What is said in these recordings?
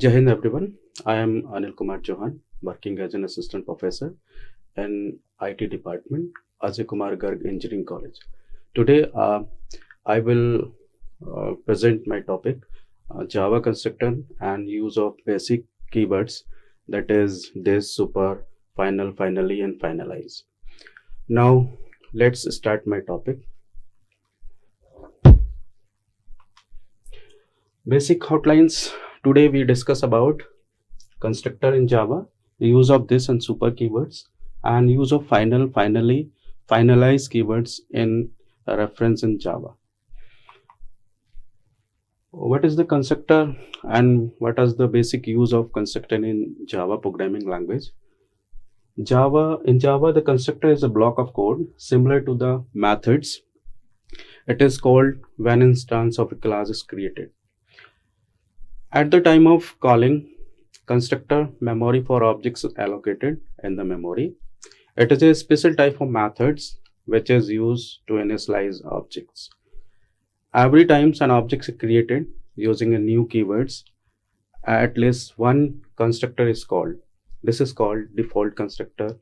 Jai Hind everyone. I am Anil Kumar Johan, working as an assistant professor in IT department, Ajay Kumar Garg Engineering College. Today, I will present my topic, Java constructor and use of basic keywords, that is this, super, final, finally, and finalize. Now, let's start my topic. Basic outlines. Today we discuss about constructor in Java, use of this and super keywords, and use of final, finally, finalize keywords in a reference in Java. What is the constructor and what is the basic use of constructor in Java programming language? In Java, the constructor is a block of code similar to the methods. It is called when instance of a class is created. At the time of calling constructor, memory for objects is allocated in the memory. It is a special type of methods which is used to initialize objects. Every time an object is created using a new keywords, at least one constructor is called. This is called default constructor.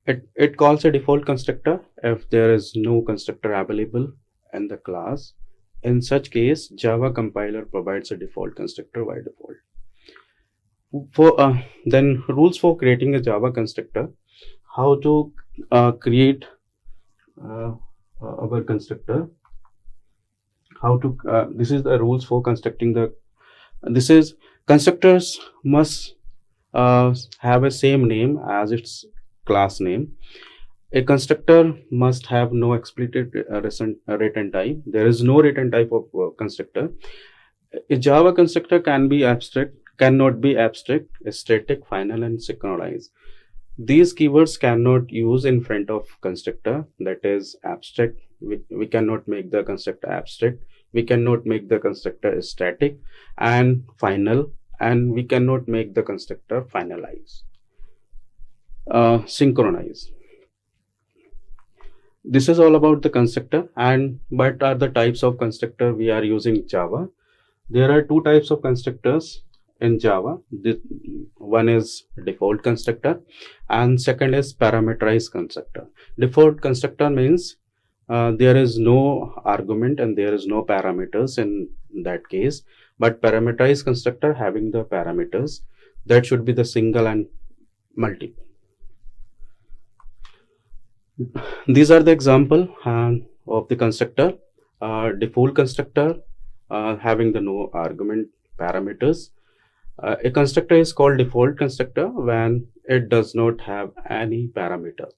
It calls a default constructor if there is no constructor available in the class. In such case, Java compiler provides a default constructor by default. Then rules for creating a Java constructor. How to create our constructor. This is the rules for constructing the. This is constructors must have a same name as its class name. A constructor must have no explicit return type. There is no return type of constructor. A Java constructor cannot be abstract, static, final, and synchronize. These keywords cannot use in front of constructor, that is abstract. We cannot make the constructor abstract. We cannot make the constructor static and final, and we cannot make the constructor finalize. Synchronize. This is all about the constructor. And what are the types of constructor we are using Java? There are two types of constructors in Java. One is default constructor and second is parameterized constructor. Default constructor means there is no argument and there is no parameters in that case, but parameterized constructor having the parameters, that should be the single and multiple. These are the example of the constructor. Default constructor having the no argument parameters. A constructor is called default constructor when it does not have any parameter.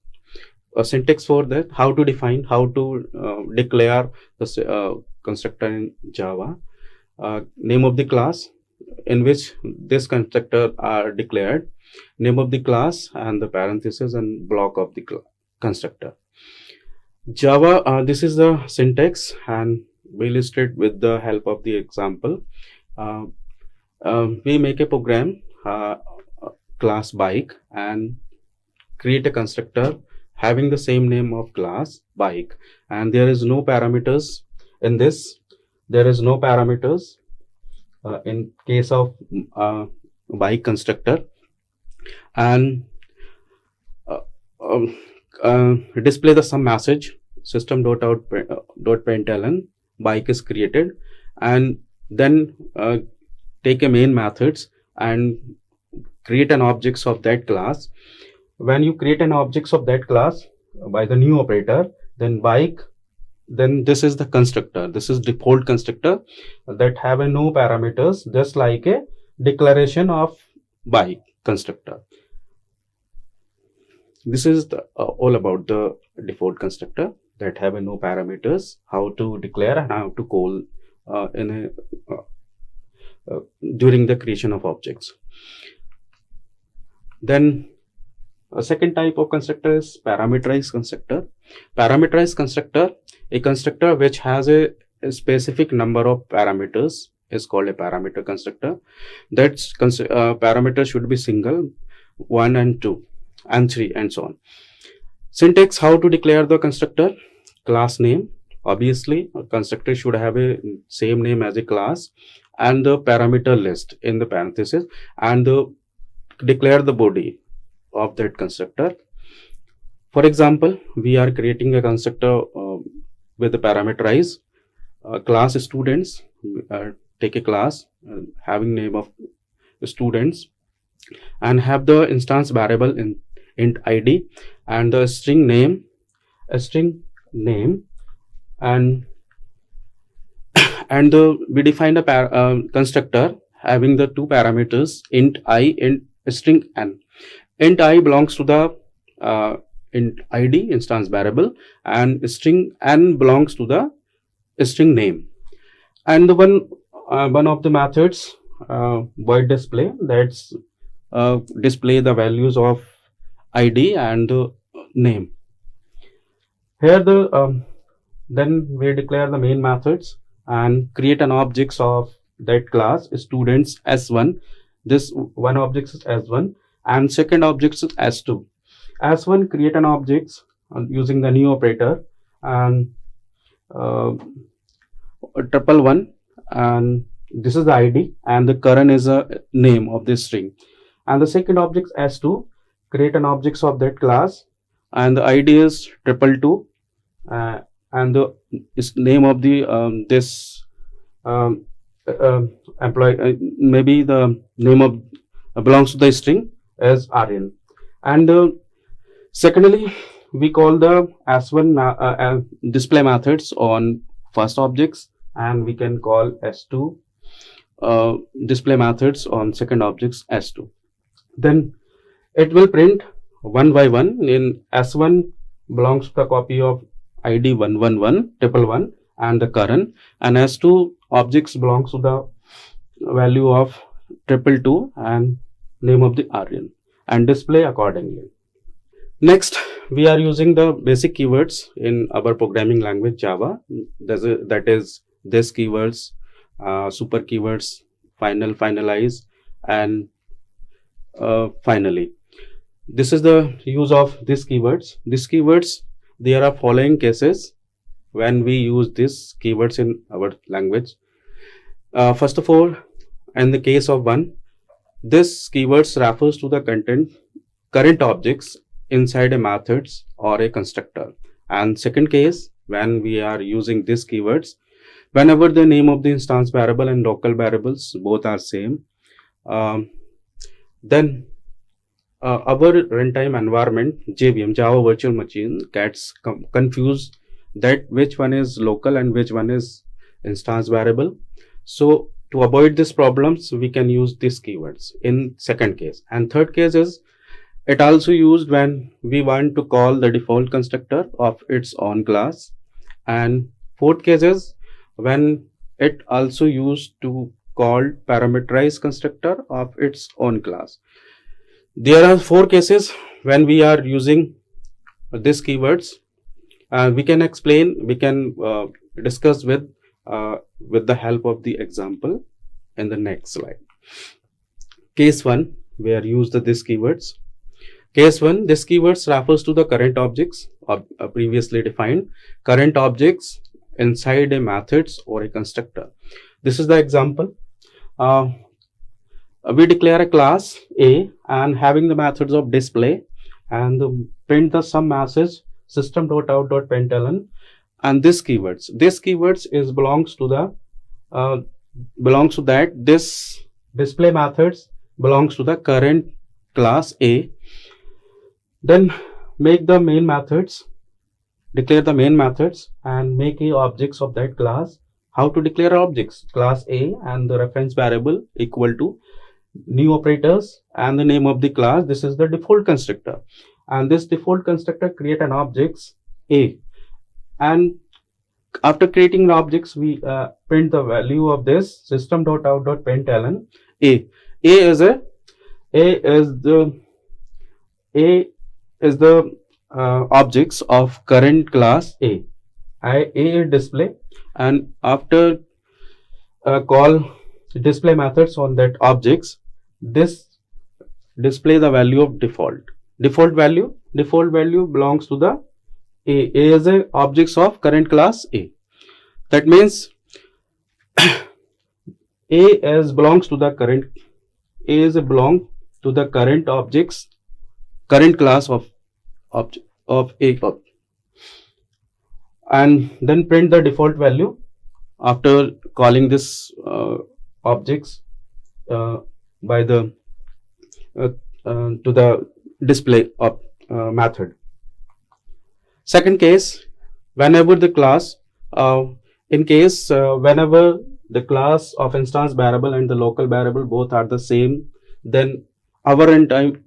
A syntax for that, how to define, how to declare the constructor in Java. Name of the class in which this constructor are declared, name of the class and the parenthesis and block of the constructor. Java, this is the syntax and we illustrate with the help of the example. We make a program class bike and create a constructor having the same name of class bike, and there is no parameters in this. There is no parameters in case of bike constructor, and display the some message system.out.println bike is created, and then take a main methods and create an objects of that class. When you create an objects of that class by the new operator, then bike, then this is the constructor. This is default constructor that have a no parameters, just like a declaration of bike constructor. This is all about the default constructor that have a no parameters, how to declare and how to call during the creation of objects. Then a second type of constructor is parameterized constructor. Parameterized constructor, a constructor which has a specific number of parameters is called a parameter constructor. That parameter should be single, 1 and 2 and 3 and so on. Syntax, how to declare the constructor. Class name, obviously a constructor should have a same name as a class, and the parameter list in the parenthesis, and declare the body of that constructor. For example, we are creating a constructor with the parameterize class students. Take a class having name of students and have the instance variable in int id and the string name, and we define a constructor having the two parameters int I and string n. Int I belongs to the int id instance variable, and string n belongs to the string name. And the one of the methods void display, that's display the values of id and the name. Here then we declare the main methods and create an objects of that class students s1. This one object is s1 and second object is s2. S1 create an objects using the new operator and triple one, and this is the id and the current is a name of this string. And the second object s2 create an objects of that class and the id is triple two, and the name of the this employee, maybe the name of belongs to the string as rn. And secondly, we call the s1 display methods on first objects, and we can call s2 display methods on second objects s2. Then it will print one by one. In s1 belongs to the copy of id 111 triple one and the current, and s2 objects belongs to the value of triple two and name of the rn, and display accordingly. Next, we are using the basic keywords in our programming language Java. That is this keywords, super keywords, final, finalize, and finally. This is the use of these keywords. These keywords, there are following cases when we use these keywords in our language. First of all, in the case of one, this keywords refers to the current objects inside a methods or a constructor. And second case, when we are using these keywords, whenever the name of the instance variable and local variables both are same, then our runtime environment JVM, Java Virtual Machine, gets confused that which one is local and which one is instance variable. So to avoid these problems, we can use these keywords in second case. And third case is it also used when we want to call the default constructor of its own class. And fourth case is when it also used to call parameterized constructor of its own class. There are four cases when we are using these keywords. We can discuss with the help of the example in the next slide. Case 1, we are used these keywords. Case 1, this keywords refers to the current objects previously defined current objects inside a methods or a constructor. This is the example. We declare a class A and having the methods of display and print the some message system.out.println, and this keywords is belongs to that this display methods belongs to the current class A. Then make the main methods, declare the main methods and make a objects of that class. How to declare objects? Class A and the reference variable equal to new operators and the name of the class. This is the default constructor, and this default constructor create an objects A, and after creating the objects we print the value of this system.out.println A. A is the objects of current class A. A is display, and after call display methods on that objects, this display the value of default value belongs to the A is a objects of current class A. That means A is belongs to the current, A is belong to the current objects, current class of object of A, and then print the default value after calling this objects by the to the display of method. Second case, whenever the class whenever the class of instance variable and the local variable both are the same, then our runtime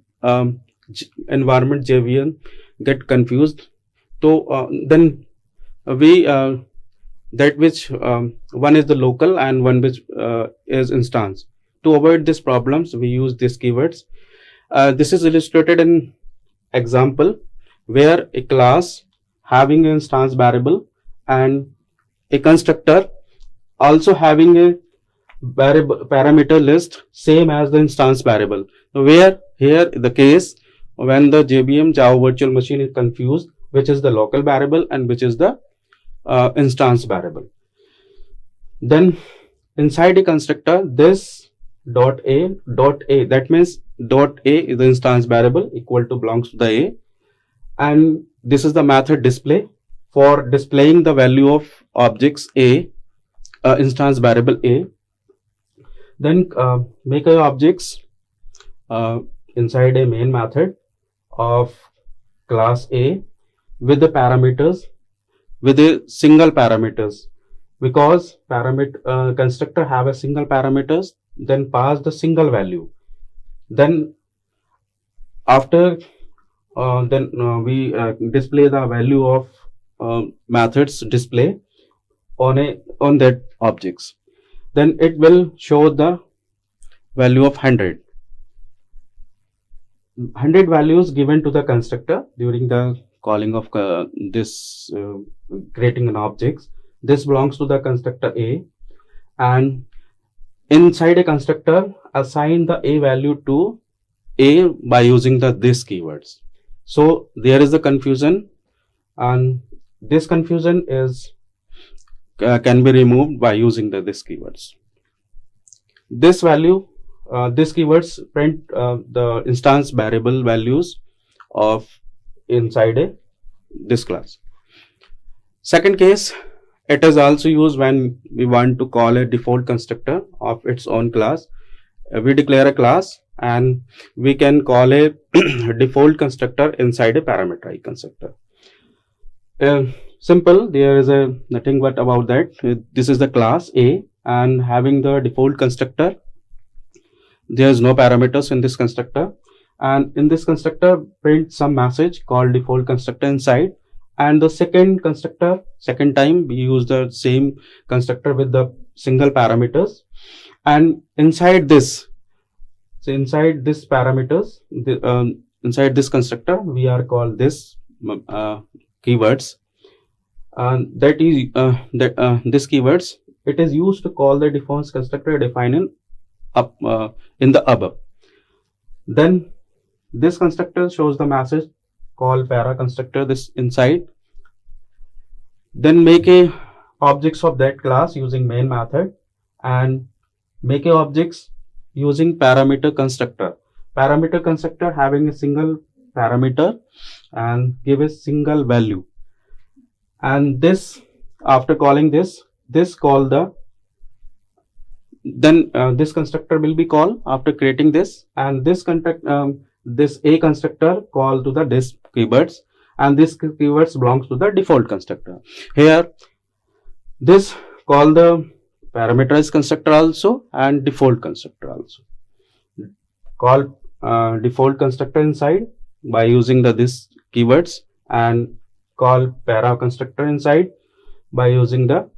environment JVM get confused. So then we that which one is the local and one which is instance. To avoid these problems, we use these keywords. This is illustrated in example where a class having an instance variable and a constructor also having a variable parameter list same as the instance variable, where here the case when the JVM Java virtual machine is confused which is the local variable and which is the instance variable. Then inside a constructor, this dot a, that means dot a is the instance variable equal to belongs to the A, and this is the method display for displaying the value of objects A, instance variable A. Then make a objects inside a main method of class A with the parameters, with a single parameters, because parameter constructor have a single parameters, then pass the single value. Then after we display the value of methods display on that objects. Then it will show the value of 100 values given to the constructor during the calling of this creating an objects. This belongs to the constructor A, and inside a constructor assign the A value to A by using the this keywords. So there is a confusion, and this confusion is can be removed by using the this keywords. This value this keywords print the instance variable values of inside this class. Second case, it is also used when we want to call a default constructor of its own class. We declare a class and we can call a default constructor inside a parameterized constructor. Simple, there is nothing but about that. This is the class A and having the default constructor. There is no parameters in this constructor, and in this constructor print some message called default constructor inside, and the second constructor, second time we use the same constructor with the single parameters, and inside this, so inside this parameters, inside this constructor we are called this keywords, and that is this keywords, it is used to call the default constructor defined in the above. Then this constructor shows the message called para constructor this inside. Then make a objects of that class using main method and make a objects using parameter constructor. Parameter constructor having a single parameter and give a single value. And this after calling this call the then this constructor will be called after creating this, and this this A constructor call to the this keywords, and this keywords belongs to the default constructor. Here this call the parameterized constructor also and default constructor also. Call default constructor inside by using the this keywords, and call para constructor inside by using the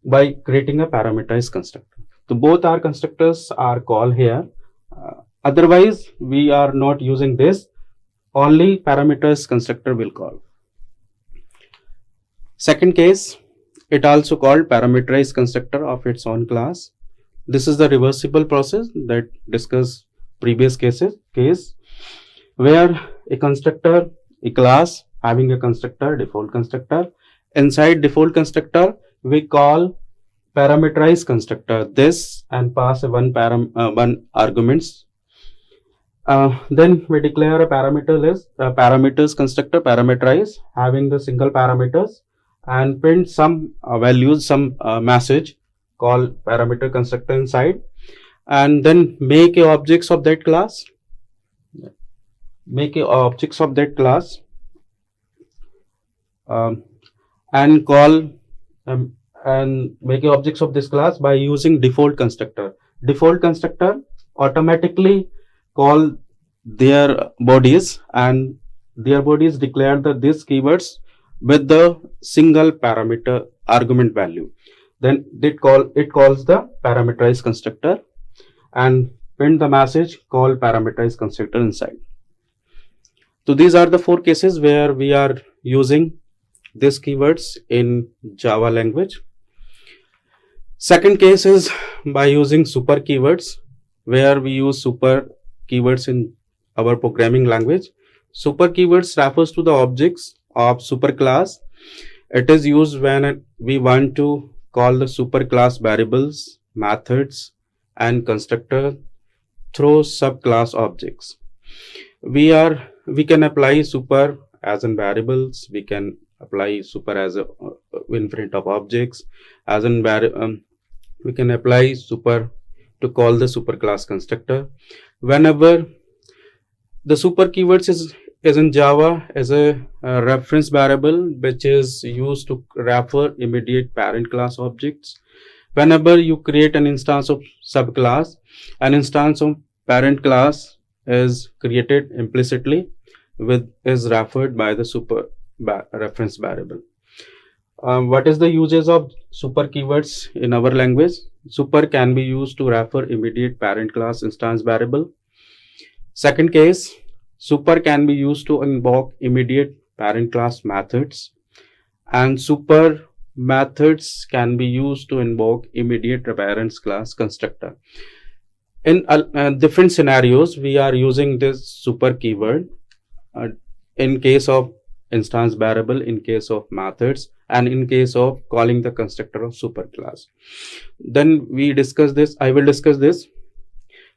by creating a parameterized constructor. So both our constructors are called here. Otherwise we are not using this, only parameters constructor will call. Second case, it also called parameterized constructor of its own class. This is the reversible process that discussed previous case where a constructor, a class having a constructor, default constructor. Inside default constructor we call parameterize constructor this and pass one arguments. Then we declare a parameter list, parameters constructor parameterize having the single parameters, and print some values, some message called parameter constructor inside, and then make a objects of that class. Make a objects of that class and call and make a objects of this class by using default constructor. Default constructor automatically call their bodies, and their bodies declare these keywords with the single parameter argument value. Then it calls the parameterized constructor and print the message called parameterized constructor inside. So these are the 4 cases where we are using these keywords in Java language. Second case is by using super keywords, where we use super keywords in our programming language. Super keywords refers to the objects of superclass. It is used when we want to call the superclass variables, methods, and constructor through subclass objects. We can apply super as in variables. We can apply super as in front of objects. As in we can apply super to call the superclass constructor. Whenever the super keywords is in Java as a reference variable, which is used to refer immediate parent class objects. Whenever you create an instance of subclass, an instance of parent class is created implicitly is referred by the super reference variable. What is the uses of super keywords in our language? Super can be used to refer immediate parent class instance variable. Second case, super can be used to invoke immediate parent class methods, and super methods can be used to invoke immediate parent class constructor. In different scenarios, we are using this super keyword in case of instance variable, in case of methods, and in case of calling the constructor of superclass. Then we discuss this. I will discuss this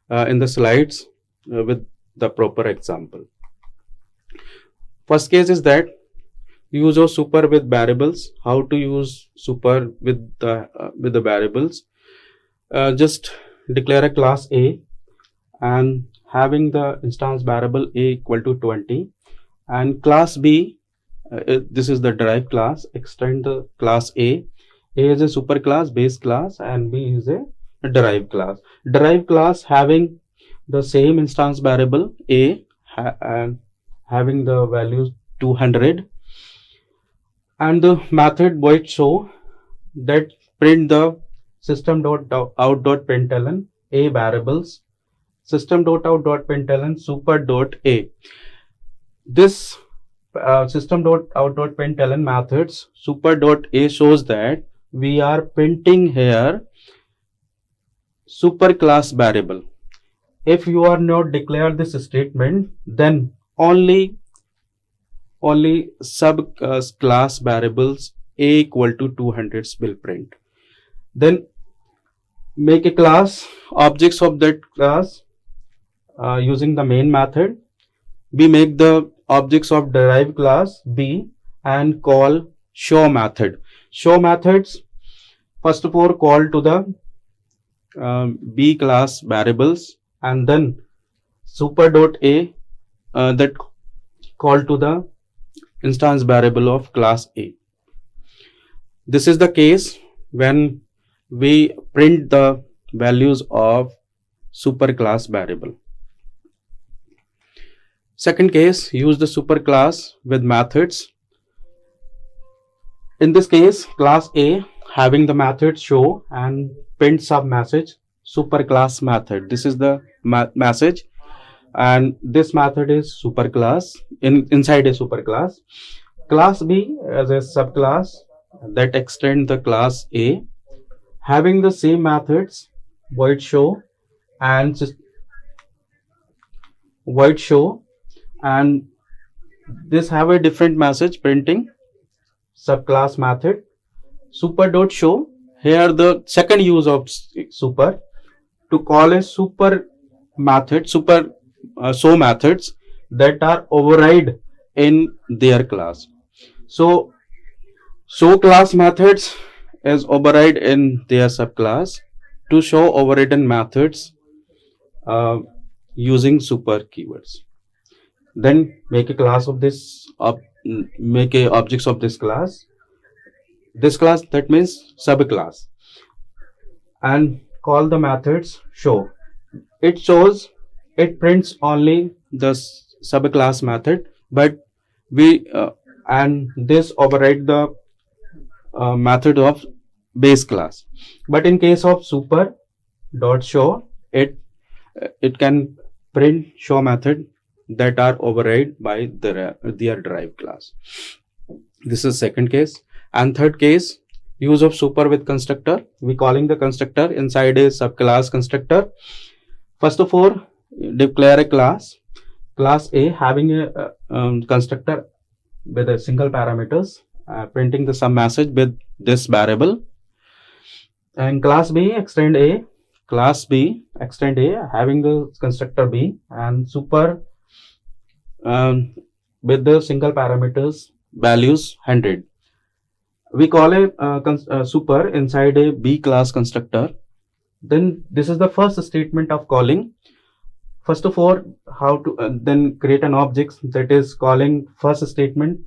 in the slides with the proper example. First case is that use of super with variables. How to use super with the variables? Just declare a class A and having the instance variable A equal to 20, and class B, this is the derived class. Extend the class A. A is a super class, base class, and B is a derived class. Derived class having the same instance variable A and having the values 200, and the method void show that print the system.out.println A variables, system.out.println super.A. This system.out.println methods super.A shows that we are printing here superclass variable. If you are not declared this statement, then only subclass variables A equal to 200 will print. Then make a class, objects of that class using the main method. We make the objects of derived class B and call show method. Show methods first of all call to the B class variables, and then super.A that call to the instance variable of class A. This is the case when we print the values of superclass variable. Second case, use the superclass with methods. In this case, class A having the method show and print sub message superclass method. This is the message, and this method is superclass inside a superclass. Class B as a subclass that extend the class A having the same methods void show and this have a different message printing subclass method. Super.show here the second use of super, to call a super method, so methods that are override in their class. So class methods is override in their subclass to show overridden methods uh, using super keywords. Then make a class of this, make a objects of this class. This class, that means subclass, and call the methods show. It prints only the subclass method, but we and this override the method of base class. But in case of super dot show, it can print show method that are override by their derived class. This is second case. And third case, use of super with constructor. We calling the constructor inside a subclass constructor. First of all, declare a class A having a constructor with a single parameters, printing the some message with this variable. And class B extend A having the constructor B and super with the single parameters values 100. We call a super inside a B class constructor. Then this is the first statement of calling. First of all, how to then create an object that is calling first statement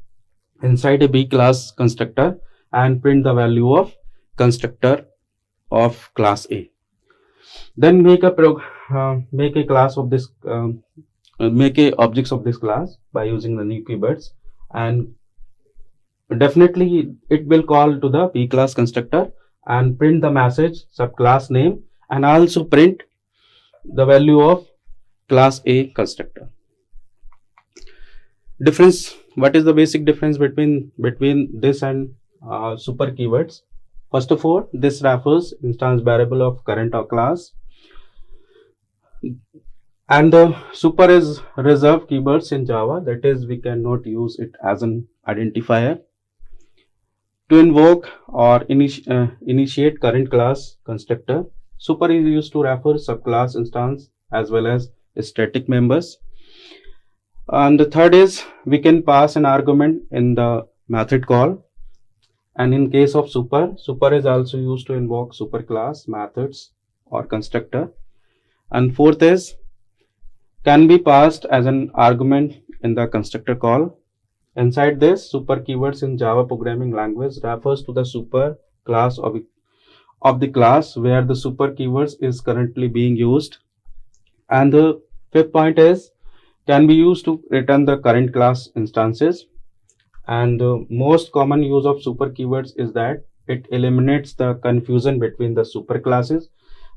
inside a B class constructor and print the value of constructor of class A. Then make a class of this, make a objects of this class by using the new keywords, and definitely it will call to the B class constructor and print the message subclass name and also print the value of class A constructor. Difference. What is the basic difference between this and super keywords? First of all, this refers instance variable of current or class, and the super is reserved keywords in Java, that is we cannot use it as an identifier. To invoke or initiate current class constructor, super is used to refer subclass instance as well as static members. And the third is we can pass an argument in the method call. And in case of super is also used to invoke superclass methods or constructor. And fourth is can be passed as an argument in the constructor call. Inside this, super keywords in Java programming language refers to the super class of the class where the super keywords is currently being used. And the fifth point is can be used to return the current class instances. And the most common use of super keywords is that it eliminates the confusion between the super classes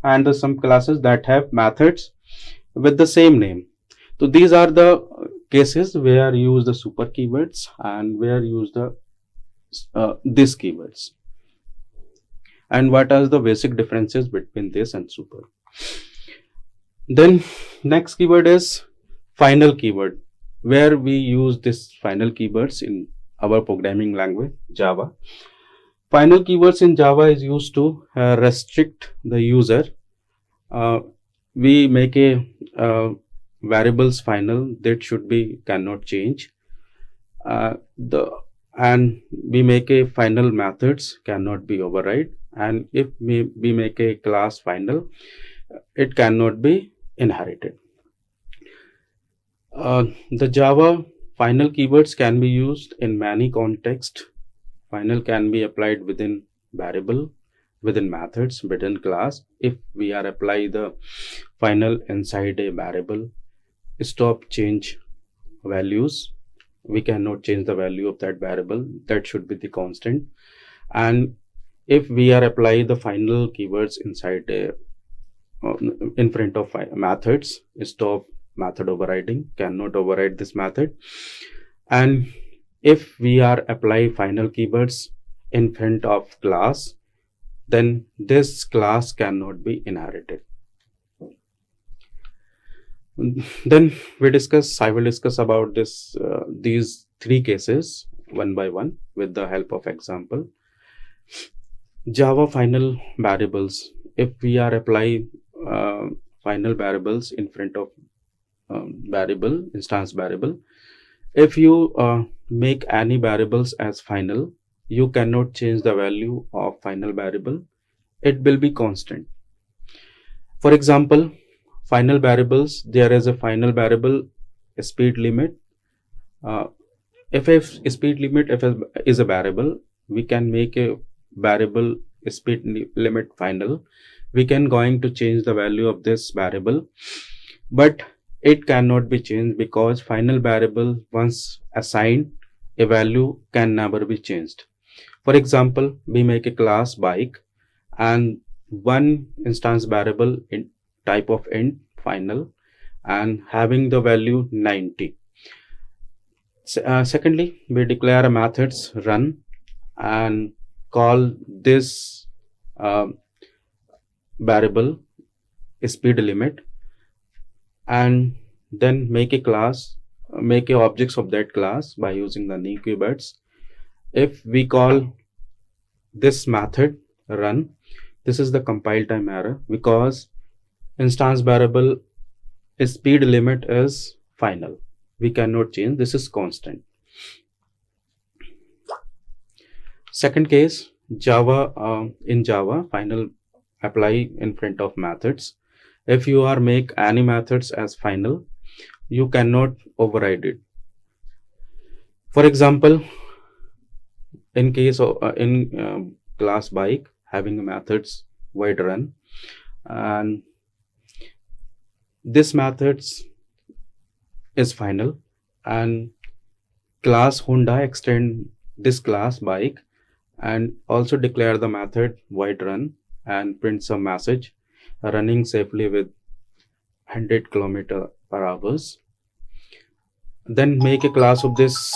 and the some classes that have methods with the same name. So these are the cases where use the super keywords and where use the these keywords. And what are the basic differences between this and super? Then next keyword is final keyword, where we use this final keywords in our programming language Java. Final keywords in Java is used to restrict the user. We make a variables final that should be cannot change. And we make a final methods cannot be override. And if we make a class final, it cannot be inherited. The Java final keywords can be used in many contexts. Final can be applied within variable, within methods, within class. If we are apply the final inside a variable, stop change values, we cannot change the value of that variable, that should be the constant. And if we are apply the final keywords inside a in front of methods, stop method overriding, cannot override this method. And if we are apply final keywords in front of class, then this class cannot be inherited. Then I will discuss about this these three cases one by one with the help of example. Java final variables. If we are apply final variables in front of variable, instance variable, if you make any variables as final, you cannot change the value of final variable. It will be constant. For example, final variables, there is a final variable speed limit. Uh, if speed limit is a variable, we can make a variable limit final. We can going to change the value of this variable, but it cannot be changed because final variable once assigned a value can never be changed. For example, we make a class bike and one instance variable in type of int final and having the value 90. Secondly, we declare a methods run and call this variable speed limit, and then make a class, make a objects of that class by using the new keywords. If we call this method run, this is the compile time error because instance variable speed limit is final. We cannot change. This is constant. Second case, Java, in Java final apply in front of methods. If you are make any methods as final, you cannot override it. For example, in case of in class bike having methods void run, and this methods is final, and class Honda extend this class bike and also declare the method void run and print some message running safely with 100 km/h. Then make a class of this,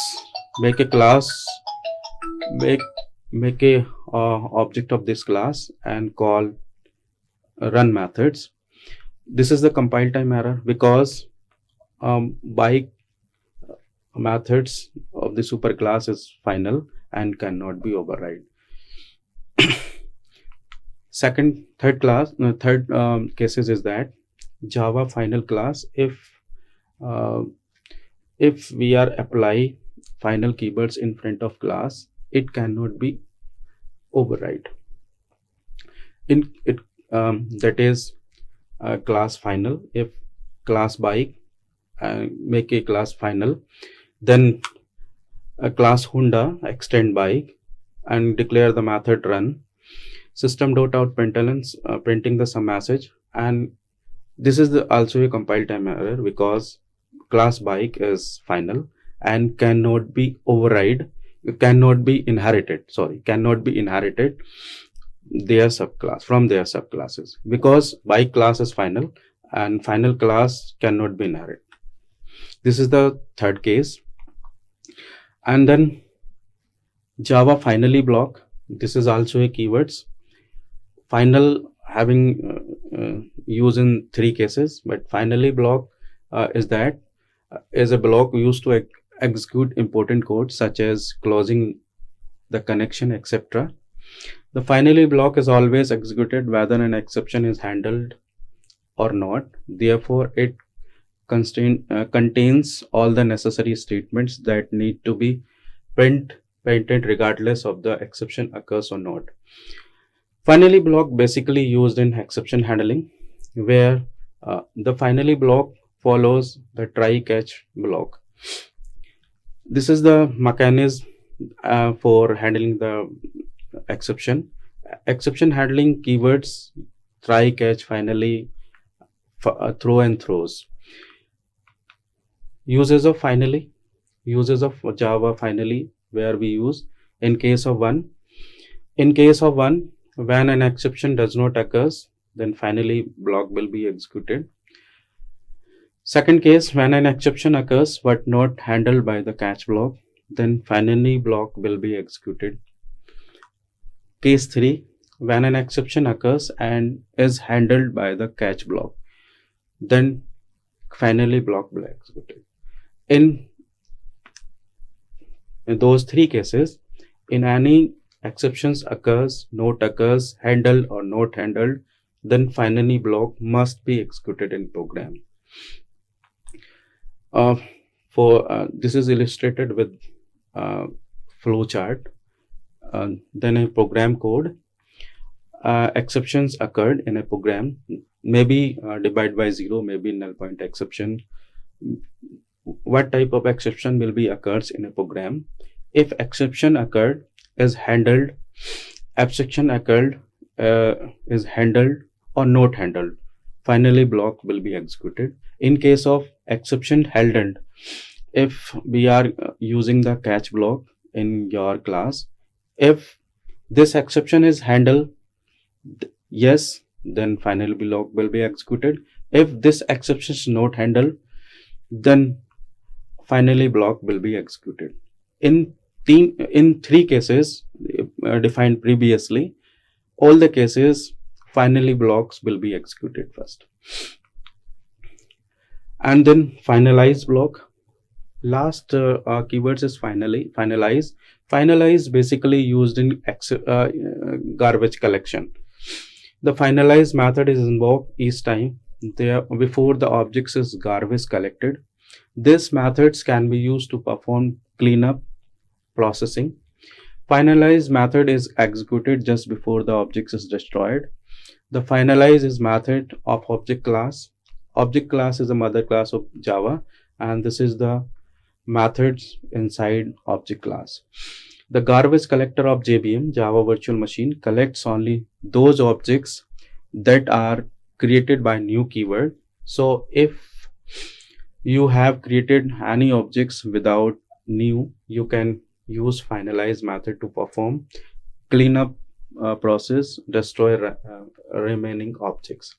make a class, make a object of this class and call run methods. This is the compile time error because bike methods of the superclass is final and cannot be override. Third cases is that Java final class, if we are apply final keywords in front of class, it cannot be override. In it that is class final. If class bike make a class final, then a class Honda extend bike and declare the method run system.out printing the some message, and this is also a compile time error because class bike is final and cannot be override, cannot be inherited their subclass from their subclasses because bike class is final and final class cannot be inherited. This is the third case. And then Java finally block, this is also a keywords. Final having used in three cases, but finally block is a block used to execute important code such as closing the connection, etc. The finally block is always executed whether an exception is handled or not. Therefore, it contains all the necessary statements that need to be printed regardless of the exception occurs or not. Finally block basically used in exception handling, where the finally block follows the try catch block. This is the mechanism for handling the exception handling keywords try catch finally throw and throws. Uses of Java finally, where we use in case of one, when an exception does not occurs, then finally block will be executed. Second case, when an exception occurs but not handled by the catch block, then finally block will be executed. Case 3, when an exception occurs and is handled by the catch block, then finally block will be executed. In those three cases, in any exceptions occurs, note occurs, handled or not handled, then finally block must be executed in program. This is illustrated with flow chart. Then a program code. Exceptions occurred in a program, maybe divide by 0, maybe null point exception. What type of exception will be occurs in a program? If exception occurred, is handled, abstraction occurred, is handled or not handled, finally block will be executed. In case of exception handled, if we are using the catch block in your class, if this exception is handled, yes, then final block will be executed. If this exception is not handled, then finally block will be executed. In three cases defined previously, all the cases finally blocks will be executed first, and then finalize block. Last keywords is finalize. Finalize basically used in garbage collection. The finalize method is invoked each time before the objects is garbage collected. These methods can be used to perform cleanup processing. Finalize method is executed just before the objects is destroyed. The finalize is method of object class. Object class is a mother class of Java, and this is the methods inside object class. The garbage collector of JVM, Java Virtual Machine, collects only those objects that are created by new keyword. So if you have created any objects without new, you can use finalize method to perform cleanup process, destroy remaining objects.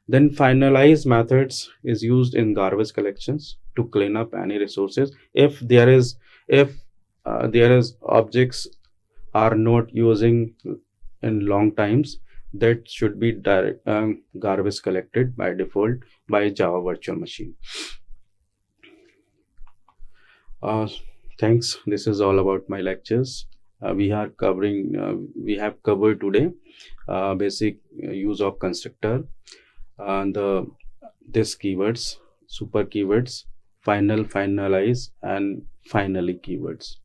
Then finalize methods is used in garbage collections to clean up any resources. If there is objects are not using in long times, that should be direct garbage collected by default by Java Virtual Machine. Thanks. This is all about my lectures. We have covered today basic use of constructor and this keywords, super keywords, finalize, and finally keywords.